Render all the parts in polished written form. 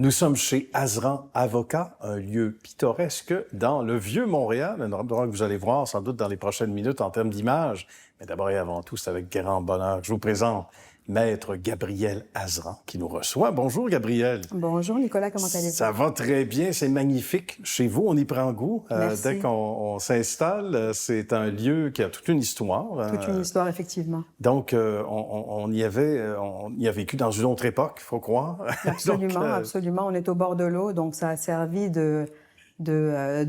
Nous sommes chez Azran Avocat, un lieu pittoresque dans le Vieux-Montréal, un endroit que vous allez voir sans doute dans les prochaines minutes en termes d'image. Mais d'abord et avant tout, c'est avec grand bonheur que je vous présente Maître Gabriel Azran qui nous reçoit. Bonjour Gabriel. Bonjour Nicolas, comment allez-vous? Ça va très bien, c'est magnifique. Chez vous, on y prend goût. Dès qu'on s'installe, c'est un lieu qui a toute une histoire. Toute une histoire, effectivement. Donc, on y a vécu dans une autre époque, il faut croire. Absolument, absolument. On est au bord de l'eau, donc ça a servi de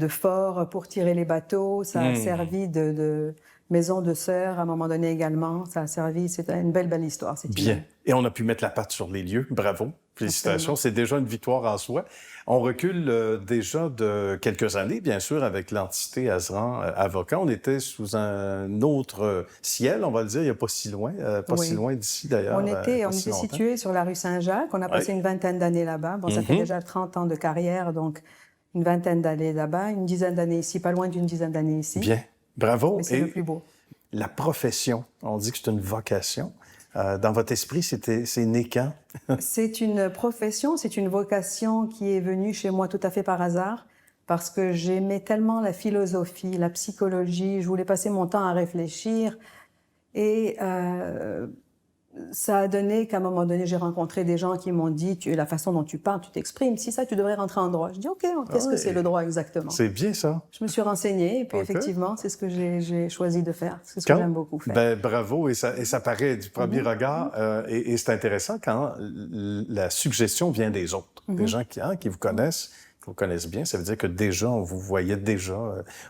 fort pour tirer les bateaux. Ça a servi de maison de sœurs à un moment donné également. Ça a servi, c'est une belle histoire. Bien. Et on a pu mettre la patte sur les lieux. Bravo. Félicitations. C'est déjà une victoire en soi. On recule déjà de quelques années, bien sûr, avec l'entité Azran Avocat. On était sous un autre ciel, on va le dire, il n'y a pas si loin, si loin d'ici d'ailleurs. On était situé sur la rue Saint-Jacques. On a passé une vingtaine d'années là-bas. Bon, ça fait déjà 30 ans de carrière, donc une vingtaine d'années là-bas, une dizaine d'années ici, pas loin d'une dizaine d'années ici. Bien. Bravo. Mais c'est le plus beau. La profession, on dit que c'est une vocation. Dans votre esprit, c'est né quand? C'est une profession, c'est une vocation qui est venue chez moi tout à fait par hasard, parce que j'aimais tellement la philosophie, la psychologie, je voulais passer mon temps à réfléchir, et ça a donné qu'à un moment donné, j'ai rencontré des gens qui m'ont dit « la façon dont tu parles, tu t'exprimes, si ça, tu devrais rentrer en droit. » Je dis « OK, qu'est-ce que c'est le droit exactement? » C'est bien ça. Je me suis renseignée et puis effectivement, c'est ce que j'ai choisi de faire. C'est ce que j'aime beaucoup faire. Ben, bravo, et ça paraît du premier regard. Et c'est intéressant quand la suggestion vient des autres, des gens qui vous connaissent bien. Ça veut dire que déjà, on vous voyait déjà,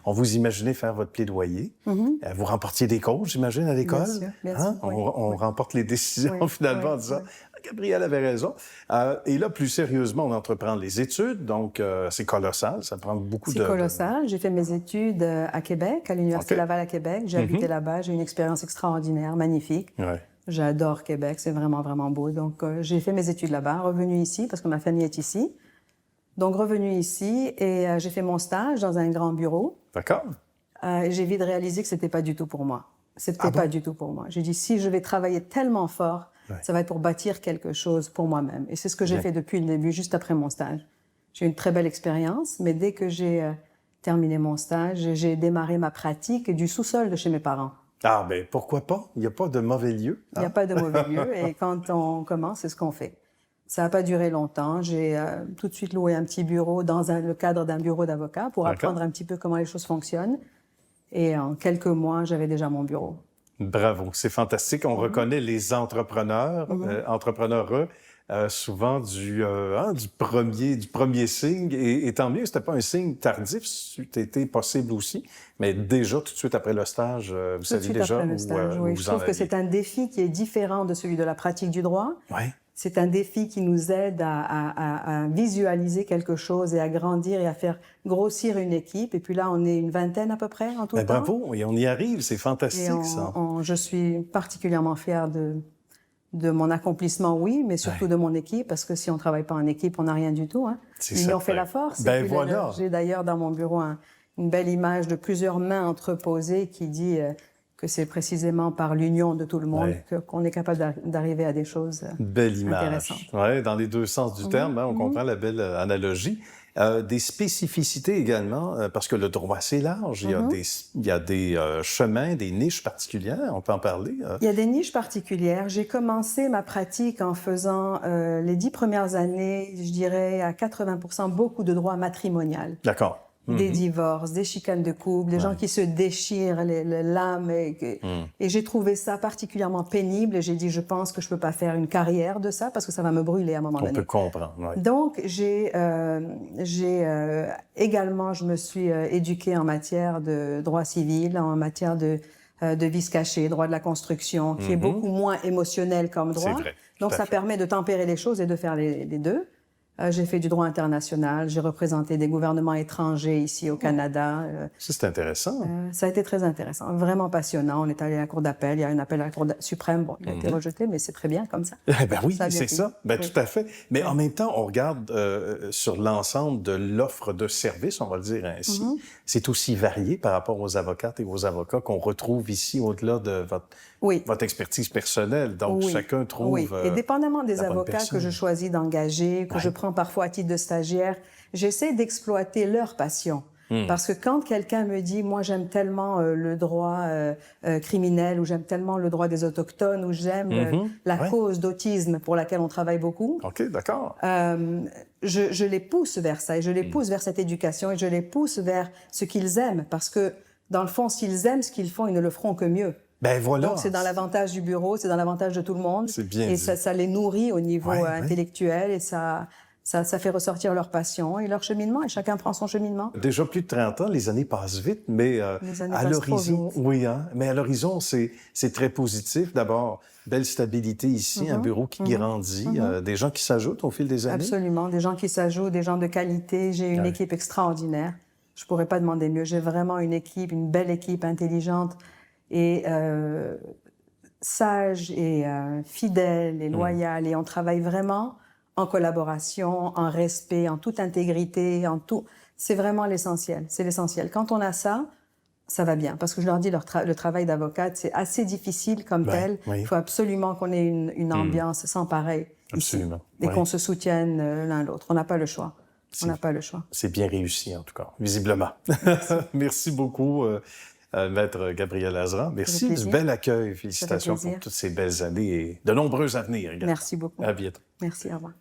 on vous imaginait faire votre plaidoyer. Vous remportiez des causes, j'imagine, à l'école. Bien sûr. On remporte les décisions finalement en disant Gabriel avait raison. Et là, plus sérieusement, on entreprend les études, donc c'est colossal, ça prend beaucoup de... C'est colossal. J'ai fait mes études à Québec, à l'Université Laval à Québec. J'ai habité là-bas, j'ai eu une expérience extraordinaire, magnifique. J'adore Québec, c'est vraiment, vraiment beau. Donc, j'ai fait mes études là-bas, revenu ici, parce que ma famille est ici. Donc, revenu ici, et j'ai fait mon stage dans un grand bureau. D'accord. J'ai vite réalisé que c'était pas du tout pour moi. C'était pas du tout pour moi. J'ai dit, si je vais travailler tellement fort, ça va être pour bâtir quelque chose pour moi-même. Et c'est ce que j'ai fait depuis le début, juste après mon stage. J'ai eu une très belle expérience, mais dès que j'ai terminé mon stage, j'ai démarré ma pratique du sous-sol de chez mes parents. Ah, ben pourquoi pas? Il n'y a pas de mauvais lieu. Il n'y a pas de mauvais lieu, et quand on commence, c'est ce qu'on fait. Ça n'a pas duré longtemps. J'ai tout de suite loué un petit bureau dans le cadre d'un bureau d'avocat pour apprendre un petit peu comment les choses fonctionnent. Et en quelques mois, j'avais déjà mon bureau. Bravo, c'est fantastique. On reconnaît les entrepreneurs, entrepreneureux, souvent du premier signe. Et tant mieux, c'était pas un signe tardif, c'était possible aussi. Mais déjà, tout de suite après le stage, vous saviez déjà où vous en alliez. Je trouve que c'est un défi qui est différent de celui de la pratique du droit. C'est un défi qui nous aide à visualiser quelque chose et à grandir et à faire grossir une équipe. Et puis là, on est une vingtaine à peu près en tout temps. Bravo, et on y arrive, c'est fantastique ça. Je suis particulièrement fière de mon accomplissement, oui, mais surtout de mon équipe, parce que si on ne travaille pas en équipe, on n'a rien du tout. L'union fait la force. Voilà. J'ai d'ailleurs dans mon bureau une belle image de plusieurs mains entreposées qui dit... que c'est précisément par l'union de tout le monde qu'on est capable d'arriver à des choses belle image. Intéressantes. Oui, dans les deux sens du terme, on comprend la belle analogie. Des spécificités également, parce que le droit, c'est large. Il y a des chemins, des niches particulières, on peut en parler. Il y a des niches particulières. J'ai commencé ma pratique en faisant les 10 premières années, je dirais à 80%, beaucoup de droit matrimonial. D'accord. Des divorces, des chicanes de couple, des gens qui se déchirent l'âme. Et j'ai trouvé ça particulièrement pénible. Et j'ai dit, je pense que je peux pas faire une carrière de ça parce que ça va me brûler à un moment donné. On peut comprendre, Donc, également, je me suis éduquée en matière de droit civil, en matière de vice caché, droit de la construction, qui est beaucoup moins émotionnel comme droit. C'est vrai. Donc, ça permet de tempérer les choses et de faire les deux. J'ai fait du droit international, j'ai représenté des gouvernements étrangers ici au Canada. Ça, c'est intéressant. Ça a été très intéressant, vraiment passionnant. On est allé à la Cour d'appel, il y a un appel à la Cour suprême, bon, il a été rejeté, mais c'est très bien comme ça. Oui, c'est ça. Tout à fait. Mais en même temps, on regarde sur l'ensemble de l'offre de services, on va le dire ainsi. C'est aussi varié par rapport aux avocates et aux avocats qu'on retrouve ici au-delà de votre expertise personnelle. Donc, chacun trouve... Et dépendamment des avocats que je choisis d'engager, que je prends prends parfois à titre de stagiaire. J'essaie d'exploiter leur passion. Parce que quand quelqu'un me dit, moi j'aime tellement le droit criminel, ou j'aime tellement le droit des autochtones, ou j'aime la cause d'autisme pour laquelle on travaille beaucoup, OK, d'accord. je les pousse vers ça, et je les pousse vers cette éducation, et je les pousse vers ce qu'ils aiment, parce que dans le fond, s'ils aiment ce qu'ils font, ils ne le feront que mieux. Ben voilà. Donc c'est dans l'avantage du bureau, c'est dans l'avantage de tout le monde, C'est bien et dit. ça les nourrit au niveau intellectuel, et ça fait ressortir leur passion et leur cheminement, et chacun prend son cheminement. Déjà plus de 30 ans, les années passent vite, mais Les années à passent trop l'horizon, vite. oui, hein, mais à l'horizon, c'est très positif. D'abord, belle stabilité ici, un bureau qui grandit, des gens qui s'ajoutent au fil des années. Absolument, des gens qui s'ajoutent, des gens de qualité. J'ai une équipe extraordinaire. Je pourrais pas demander mieux. J'ai vraiment une équipe, une belle équipe, intelligente et sage et fidèle et loyale. Et on travaille vraiment en collaboration, en respect, en toute intégrité, en tout. C'est vraiment l'essentiel. C'est l'essentiel. Quand on a ça, ça va bien. Parce que je leur dis, le travail d'avocate, c'est assez difficile comme tel. Il faut absolument qu'on ait une ambiance sans pareil ici. Et qu'on se soutienne l'un l'autre. On n'a pas le choix. On n'a pas le choix. C'est bien réussi, en tout cas, visiblement. Merci beaucoup, Maître Gabrielle Azra. Merci du bel accueil. Félicitations pour toutes ces belles années et de nombreuses à venir. Merci beaucoup. À bientôt. Merci, au revoir.